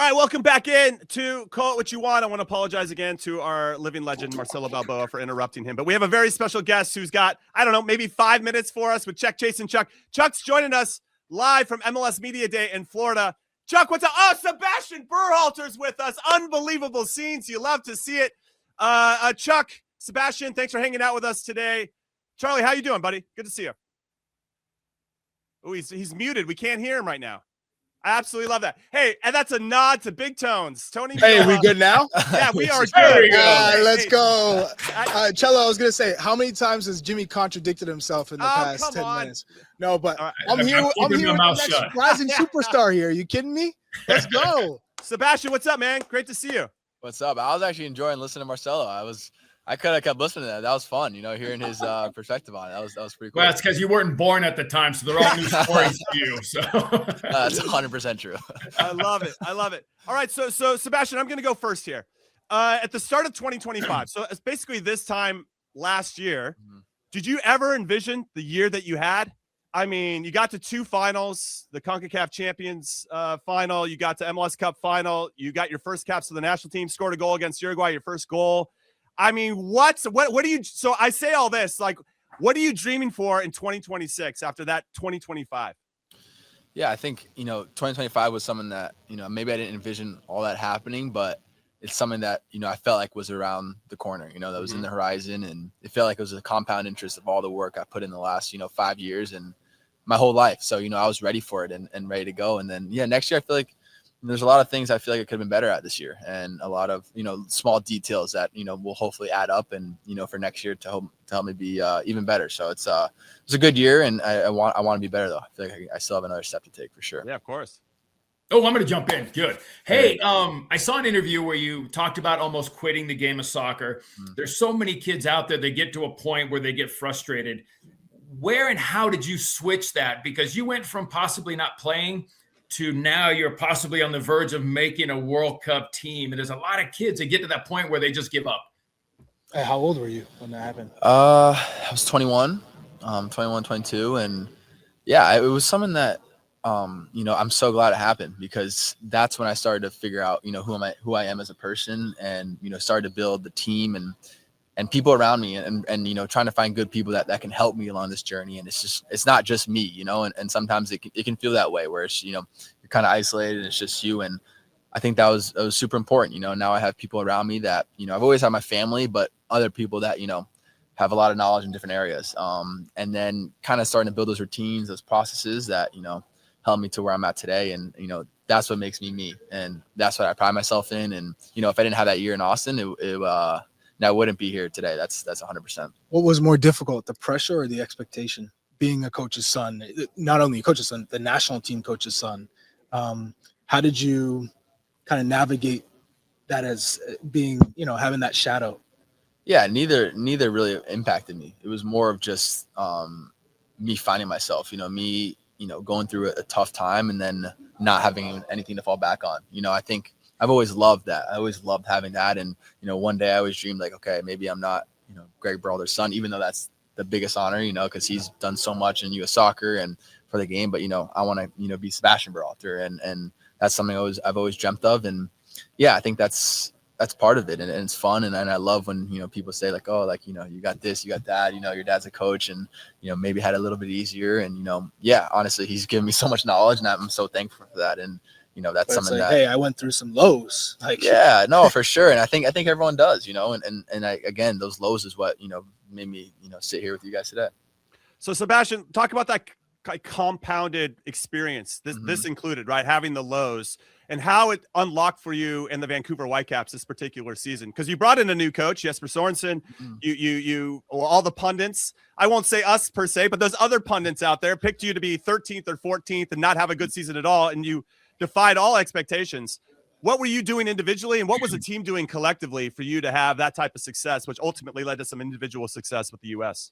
All right, welcome back in to Call It What You Want. I want to apologize again to our living legend, Marcelo Balboa, for interrupting him. But we have a very special guest who's got, I don't know, maybe 5 minutes for us with Check, Chase, and Chuck. Chuck's joining us live from MLS Media Day in Florida. Chuck, what's up? Oh, Sebastian Berhalter's with us. Unbelievable scenes. You love to see it. Chuck, Sebastian, thanks for hanging out with us today. Charlie, how you doing, buddy? Good to see you. Oh, he's muted. We can't hear him right now. I absolutely love that. Hey, and that's a nod to Big Tones. Tony. Hey, we good now? Yeah, we are good. Let's go. Cello, I was going to say, how many times has Jimmy contradicted himself in the past 10 minutes? No, but I'm here with the next rising superstar here. Are you kidding me? Let's go. Sebastian, what's up, man? Great to see you. What's up? I was actually enjoying listening to Marcelo. I could have kept listening to that. That was fun, hearing his perspective on it. That was pretty cool. Well, that's because you weren't born at the time, so they're all new stories to you. So that's 100% true. I love it. I love it. All right, so Sebastian, I'm going to go first here. At the start of 2025, so it's basically this time last year, did you ever envision the year that you had? I mean, you got to 2 finals, the CONCACAF Champions final, you got to MLS Cup final, you got your first caps for the national team, scored a goal against Uruguay, your first goal. I mean, what do you, so I say all this, like, what are you dreaming for in 2026 after that 2025? Yeah, I think, 2025 was something that, maybe I didn't envision all that happening, but it's something that, I felt like was around the corner, that was in the horizon. And it felt like it was a compound interest of all the work I put in the last, 5 years and my whole life. So, I was ready for it and ready to go. And then, next year, I feel like there's a lot of things I feel like I could have been better at this year, and a lot of, small details that, will hopefully add up and, for next year to help me be even better. So it's a good year, and I want to be better though. I feel like I still have another step to take for sure. Yeah, of course. Oh, I'm going to jump in. Good. Hey, I saw an interview where you talked about almost quitting the game of soccer. There's so many kids out there, they get to a point where they get frustrated. Where and how did you switch that? Because you went from possibly not playing to now you're possibly on the verge of making a World Cup team. And there's a lot of kids that get to that point where they just give up. Hey, how old were you when that happened? I was 21, 22. And yeah, it was something that, I'm so glad it happened, because that's when I started to figure out, who I am as a person, and, started to build the team and people around me, and trying to find good people that can help me along this journey. And it's not just me, and sometimes it can feel that way, where it's, you're kind of isolated and it's just you. And I think that was super important. Now I have people around me that, I've always had my family, but other people that, have a lot of knowledge in different areas. And then kind of starting to build those routines, those processes that, help me to where I'm at today. And, that's what makes me. And that's what I pride myself in. And, if I didn't have that year in Austin, I wouldn't be here today. That's 100%. What was more difficult, the pressure or the expectation? Being a coach's son, not only a coach's son, the national team coach's son. How did you kind of navigate that as being, having that shadow? Yeah, neither really impacted me. It was more of just me finding myself, me, going through a tough time and then not having anything to fall back on. I think I've always loved that. I always loved having that. And, one day I always dreamed like, okay, maybe I'm not, Gregg Berhalter's son, even though that's the biggest honor, because he's done so much in U.S. soccer and for the game. But, I want to, be Sebastian Berhalter. And that's something I've always dreamt of. And yeah, I think that's part of it. And it's fun. And I love when, people say like, oh, like, you got this, you got that, your dad's a coach and, maybe had it a little bit easier. And, yeah, honestly, he's given me so much knowledge and I'm so thankful for that. And, that's something like, that, hey, I went through some lows. Like, yeah, no, for sure. And I think everyone does, and again, those lows is what, made me, sit here with you guys today. So Sebastian, talk about that compounded experience, this included, right? Having the lows and how it unlocked for you in the Vancouver Whitecaps this particular season. Because you brought in a new coach, Jesper Sorensen, all the pundits, I won't say us per se, but those other pundits out there picked you to be 13th or 14th and not have a good season at all. And you defied all expectations. What were you doing individually, and what was the team doing collectively for you to have that type of success, which ultimately led to some individual success with the U.S.?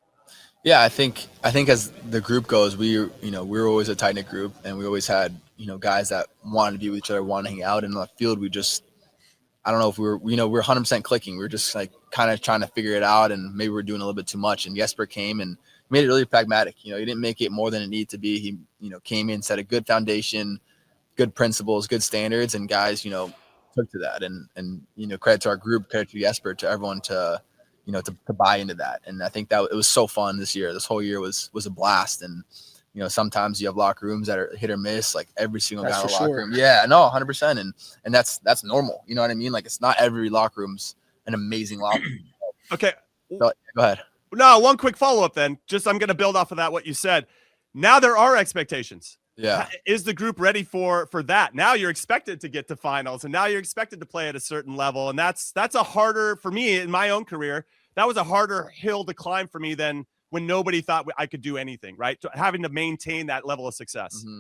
Yeah, I think as the group goes, we were always a tight knit group, and we always had guys that wanted to be with each other, wanted to hang out. And on the field, we just, I don't know if we were 100% clicking. We were just like kind of trying to figure it out, and maybe we're doing a little bit too much. And Jesper came and made it really pragmatic. He didn't make it more than it needed to be. He came in, set a good foundation, good principles, good standards, and guys, took to that. And credit to our group, credit to Jesper, to everyone to buy into that. And I think that it was so fun this year. This whole year was a blast. And sometimes you have locker rooms that are hit or miss, like every single guy in the locker room. Yeah, no, 100%. And that's normal. You know what I mean? Like, it's not every locker room's an amazing locker room. Okay. So, go ahead. No, one quick follow-up then. I'm going to build off of that, what you said. Now there are expectations. Yeah. Is the group ready for that? Now you're expected to get to finals, and now you're expected to play at a certain level. And that's a harder, for me in my own career, that was a harder hill to climb for me than when nobody thought I could do anything, right? Having to maintain that level of success. Mm-hmm.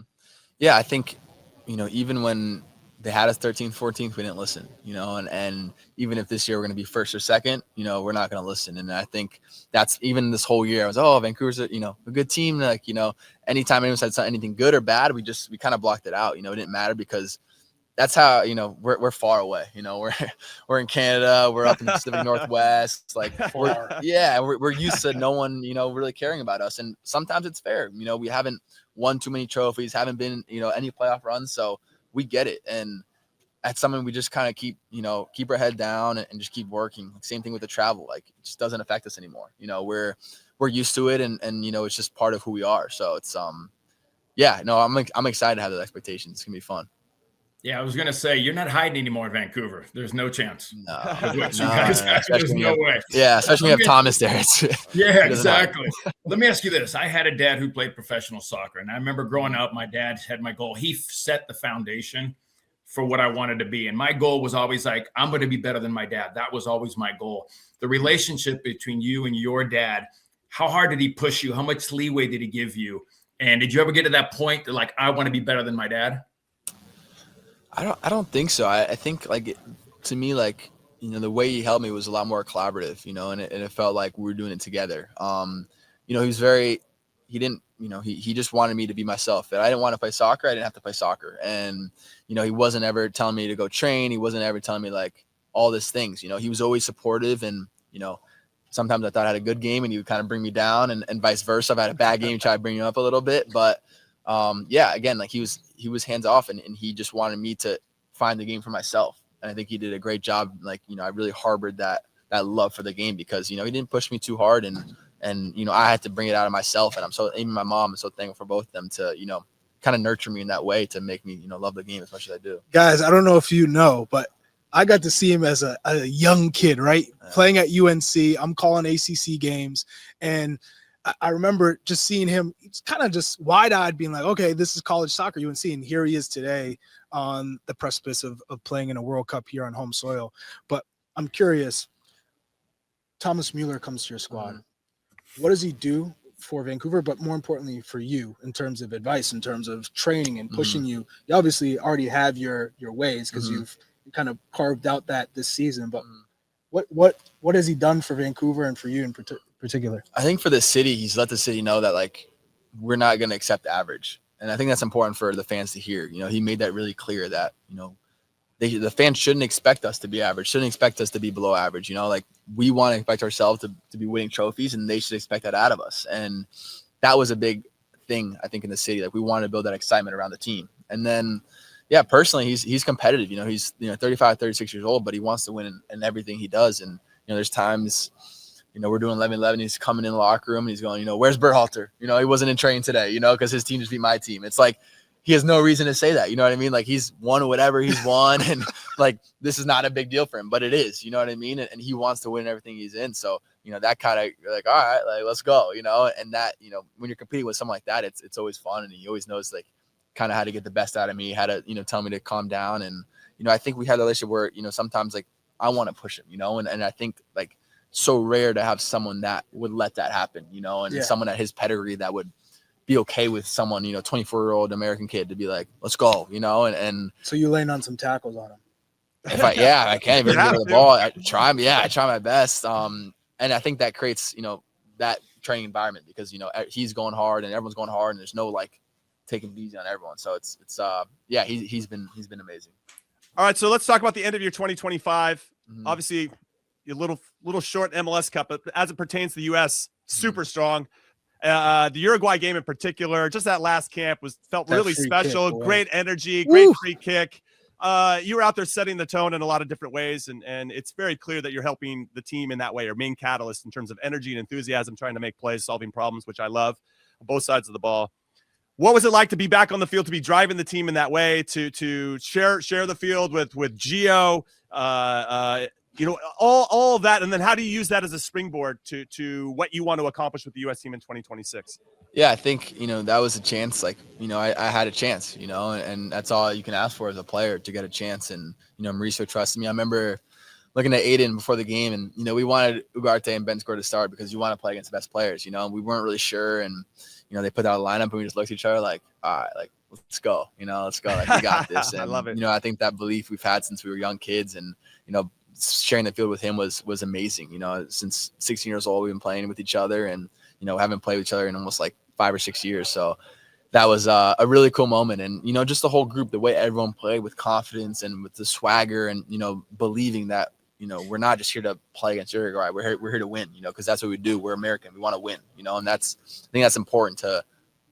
Yeah, I think, even when they had us 13th, 14th, we didn't listen, and even if this year we're going to be first or second, we're not going to listen. And I think that's even this whole year. I was, Vancouver's a good team. Like, anytime anyone said anything good or bad, we kind of blocked it out. It didn't matter because that's how, we're far away. We're in Canada. We're up in the Pacific Northwest. Like, we're used to no one, really caring about us. And sometimes it's fair. We haven't won too many trophies, haven't been, any playoff runs. So we get it. And that's something we just kind of keep our head down and just keep working. Same thing with the travel. Like, it just doesn't affect us anymore. We're used to it, and it's just part of who we are. So it's I'm excited to have those expectations. It's gonna be fun. Yeah, I was gonna say, you're not hiding anymore in Vancouver. There's no chance. No, There's no way. Yeah, especially when we have Thomas there. Yeah, exactly. Let me ask you this. I had a dad who played professional soccer, and I remember growing up, my dad had my goal. He set the foundation for what I wanted to be. And my goal was always like, I'm going to be better than my dad. That was always my goal. The relationship between you and your dad, how hard did he push you? How much leeway did he give you? And did you ever get to that point that, like, I want to be better than my dad? I don't think so. I think, to me, the way he helped me was a lot more collaborative, and it felt like we were doing it together. He was he just wanted me to be myself. And I didn't want to play soccer. I didn't have to play soccer. And, he wasn't ever telling me to go train. He wasn't ever telling me all these things, he was always supportive. And, sometimes I thought I had a good game and he would kind of bring me down, and vice versa. If I had a bad game, try to bring you up a little bit. But again, he was hands off, and he just wanted me to find the game for myself. And I think he did a great job. I really harbored that love for the game because, he didn't push me too hard, and I had to bring it out of myself. And even my mom, I'm so thankful for both of them to, kind of nurture me in that way to make me, love the game as much as I do. Guys, I don't know if you know, but I got to see him as a young kid, right? Playing at UNC. I'm calling ACC games. And I remember just seeing him kind of just wide-eyed being like, okay, this is college soccer, UNC. And here he is today on the precipice of playing in a World Cup here on home soil. But I'm curious, Thomas Muller comes to your squad. Mm-hmm. What does he do for Vancouver, but more importantly for you in terms of advice, in terms of training and pushing you? You obviously already have your ways because you've kind of carved out that this season. But what has he done for Vancouver and for you in particular? I think for the city, he's let the city know that we're not going to accept average. And I think that's important for the fans to hear. He made that really clear that, the fans shouldn't expect us to be average, shouldn't expect us to be below average. We want to expect ourselves to be winning trophies, and they should expect that out of us. And that was a big thing, I think, in the city. We wanted to build that excitement around the team. And then, personally, he's competitive. He's 35, 36 years old, but he wants to win in everything he does. And, there's times, we're doing 11-11. He's coming in the locker room and he's going, where's Berhalter? He wasn't in training today, because his team just beat my team. It's he has no reason to say that. You know what I mean? He's won whatever he's won. And this is not a big deal for him, but it is, you know what I mean? And he wants to win everything he's in. So, that kind of, you're all right, let's go, and that, when you're competing with someone like that, it's always fun. And he always knows kind of how to get the best out of me, how to, tell me to calm down. And, I think we had a relationship where, sometimes I want to push him, and I think so rare to have someone that would let that happen, and someone at his pedigree that would be okay with someone, 24-year-old American kid to be let's go, and so you laying on some tackles on him. If I can't even get the ball. I try my best. And I think that creates, that training environment because, he's going hard and everyone's going hard and there's no taking it easy on everyone. So he's been amazing. All right. So let's talk about the end of your 2025. Obviously a little short MLS Cup, but as it pertains to the US, super strong. The Uruguay game in particular, just that last camp felt That really free special. kick, boy. Great energy, Woo! great free kick. You were out there setting the tone in a lot of different ways, and it's very clear that you're helping the team in that way, or main catalyst in terms of energy and enthusiasm, trying to make plays, solving problems, which I love on both sides of the ball. What was it like to be back on the field, to be driving the team in that way, to share the field with Gio, all of that, and then how do you use that as a springboard to what you want to accomplish with the U.S. team in 2026? Yeah, I think, that was a chance. Like, I had a chance, and that's all you can ask for as a player, to get a chance. And, Mauricio trusted me. I remember looking at Aiden before the game, and, we wanted Ugarte and Ben Score to start because you want to play against the best players, and we weren't really sure. And, they put out a lineup and we just looked at each other like, all right, like, let's go, let's go. Like, we got this. And, I love it. I think that belief we've had since we were young kids, and, sharing the field with him was amazing. Since 16 years old, we've been playing with each other, and, haven't played with each other in almost like 5 or 6 years. So that was a really cool moment. And, just the whole group, the way everyone played with confidence and with the swagger and, believing that, we're not just here to play against Uruguay. We're here to win, because that's what we do. We're American. We want to win, and I think that's important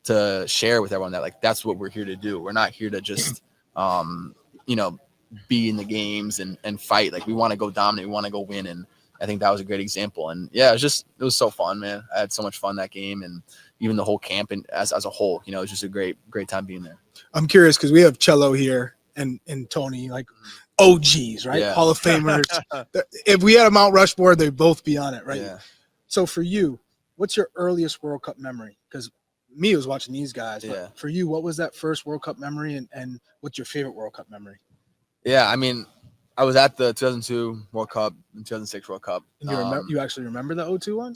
to share with everyone, that like, that's what we're here to do. We're not here to just, be in the games and fight. Like, we want to go dominate. We want to go win. And I think that was a great example. And yeah, it was so fun, man. I had so much fun that game, and even the whole camp, and as a whole, it was just a great time being there. I'm curious because we have Cello here and Tony, like OGs, right? Yeah. Hall of Famers. If we had a Mount Rushmore, they'd both be on it, right? Yeah. So for you, what's your earliest World Cup memory? Because me was watching these guys. But Yeah. for you, what was that first World Cup memory, and what's your favorite World Cup memory? Yeah, I mean, I was at the 2002 World Cup and 2006 World Cup. And you actually remember the 02 one?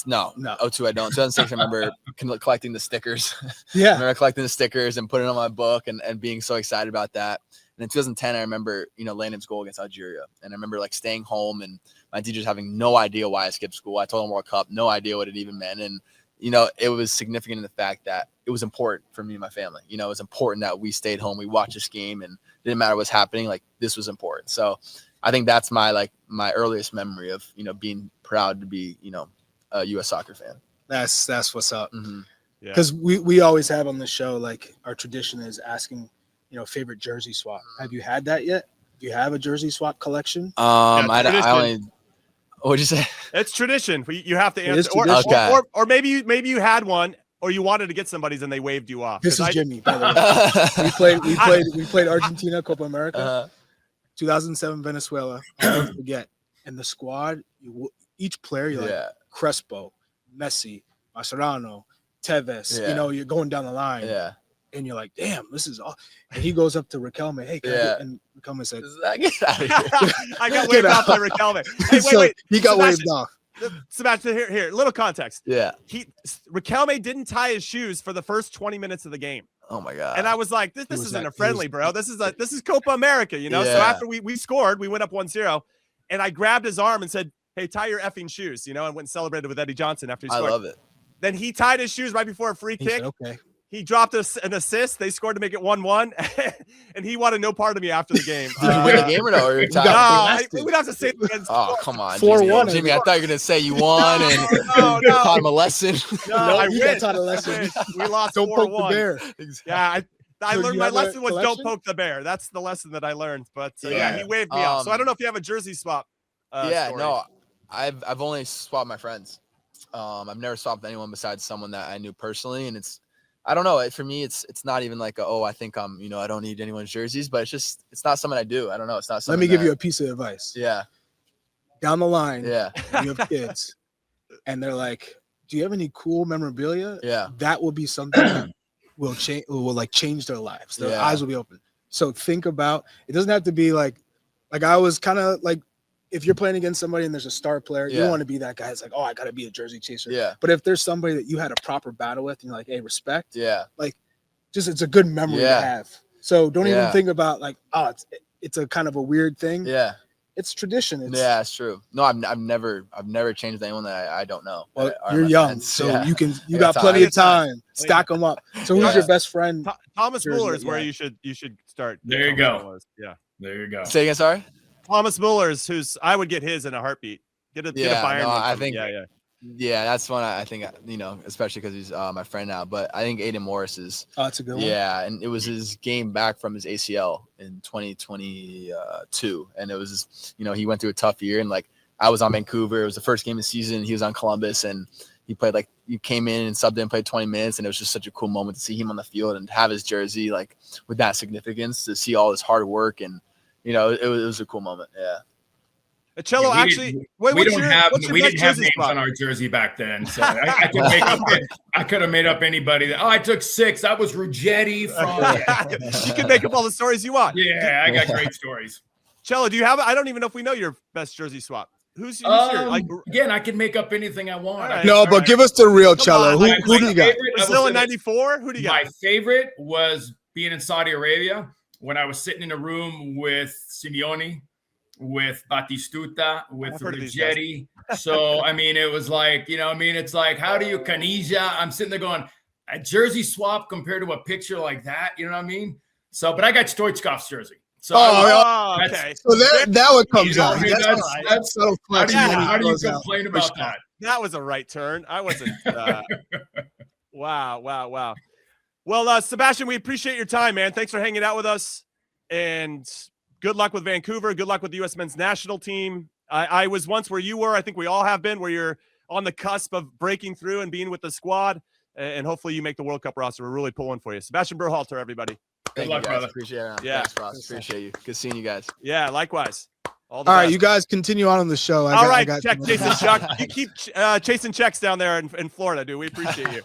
No. 02 I don't. 2006 I remember collecting the stickers. Yeah. I remember collecting the stickers and putting it on my book and being so excited about that. And in 2010, I remember, Landon's goal against Algeria. And I remember like staying home and my teachers having no idea why I skipped school. I told them World Cup, no idea what it even meant. And, it was significant in the fact that it was important for me and my family. It was important that we stayed home. We watched this game, and it didn't matter what's happening. Like, this was important. So I think that's my earliest memory of, being proud to be, a U.S. soccer fan. That's what's up. Mm-hmm. Because we always have on the show, like, our tradition is asking, favorite jersey swap. Have you had that yet? Do you have a jersey swap collection? I only. What'd you say? It's tradition. You have to It is answer, tradition. or maybe you had one, or you wanted to get somebody's and they waved you off. This is Jimmy, by the way. We played Argentina Copa America, 2007 Venezuela. I'll never forget. And the squad, each player, you're like Crespo, Messi, Mascherano, Tevez. Yeah. You're going down the line. Yeah. And you're like, damn, this is all. And he goes up to Riquelme. Hey, and Riquelme said, Get out of here. I got waved off by Riquelme. Hey, wait. He got Sebastian, waved off. Sebastian, here, little context. Yeah. Riquelme didn't tie his shoes for the first 20 minutes of the game. Oh my God. And I was like, this isn't a friendly, bro. This is Copa America, So after we scored, we went up 1-0, and I grabbed his arm and said, hey, tie your effing shoes, and went and celebrated with Eddie Johnson after he scored. I love it. Then he tied his shoes right before a free kick. Said, okay. He dropped an assist. They scored to make it 1-1, and he wanted no part of me after the game. Did you win the game or no? Or We'd have to say it against. Oh, come on, 4-1. Jimmy. I thought you were gonna say you won and no. taught him a lesson. No, I you got taught a lesson. We lost. Don't 4-1. poke the bear. Yeah, I So learned you my have a lesson was don't collection? poke the bear. That's the lesson that I learned. But he waved me Yeah. off. So I don't know if you have a jersey swap. Story. No, I've only swapped my friends. I've never swapped anyone besides someone that I knew personally, and I don't know. For me, it's not even like I think I'm I don't need anyone's jerseys, but it's not something I do. I don't know. It's not something. Let me give you a piece of advice. Yeah. Down the line, Yeah. you have kids, and they're like, "Do you have any cool memorabilia?" Yeah. That will be something that will change their lives. Their eyes will be open. So think about. It doesn't have to be like I was kind of like. If you're playing against somebody and there's a star player, you don't want to be that guy. It's like, oh, I got to be a jersey chaser. Yeah. But if there's somebody that you had a proper battle with, and you're like, hey, respect. Yeah. Like, just it's a good memory to have. So don't even think about like, oh, it's a kind of a weird thing. Yeah. It's tradition. It's true. No, I've never changed anyone that I don't know. Well, you're young, so you got plenty of time. Stack them up. So who's your best friend? Thomas Muller is where you should start. There you go. Yeah. There you go. Say again, sorry. Thomas Muller is who's I would get his in a heartbeat. Get a Bayern. No, I think Yeah, that's one I think, especially because he's my friend now. But I think Aiden Morris is. Oh, that's a good one. Yeah, and it was his game back from his ACL in 2022, and it was he went through a tough year, and like I was on Vancouver. It was the first game of the season. He was on Columbus, and he came in and subbed in, played 20 minutes, and it was just such a cool moment to see him on the field and have his jersey like with that significance, to see all his hard work, and it was a cool moment. Yeah. Cello, Yeah, actually, we what's didn't have jersey names spot? on our jersey back then, so I could have made up anybody. I took 6. That was Ruggetti from. You can make up all the stories you want. Yeah, I got great stories. Cello, do you have? I don't even know if we know your best jersey swap. Who's your like? Again, I can make up anything I want. Right. No, but give us the real Come Cello. on, Who do you got? Brazil in '94. Who do you got? My favorite was being in Saudi Arabia when I was sitting in a room with Simeone, with Batistuta, with Ruggetti. So, I mean, it was like, it's like, how do you Canija? I'm sitting there going, a jersey swap compared to a picture like that, you know what I mean? So, but I got Stoichkov's jersey. So okay. So that one comes out. That's so how do you funny. complain about that? That was a right turn. I wasn't. Wow. Well, Sebastian, we appreciate your time, man. Thanks for hanging out with us, and good luck with Vancouver. Good luck with the U.S. men's national team. I was once where you were. I think we all have been, where you're on the cusp of breaking through and being with the squad, and hopefully you make the World Cup roster. We're really pulling for you. Sebastian Berhalter, everybody. Good luck, brother. Appreciate it. Yeah. Thanks, Ross. Appreciate you. Good seeing you guys. Yeah, likewise. All right, you guys continue on the show. All right, check Jason Chuck. You keep chasing checks down there in Florida, dude. We appreciate you.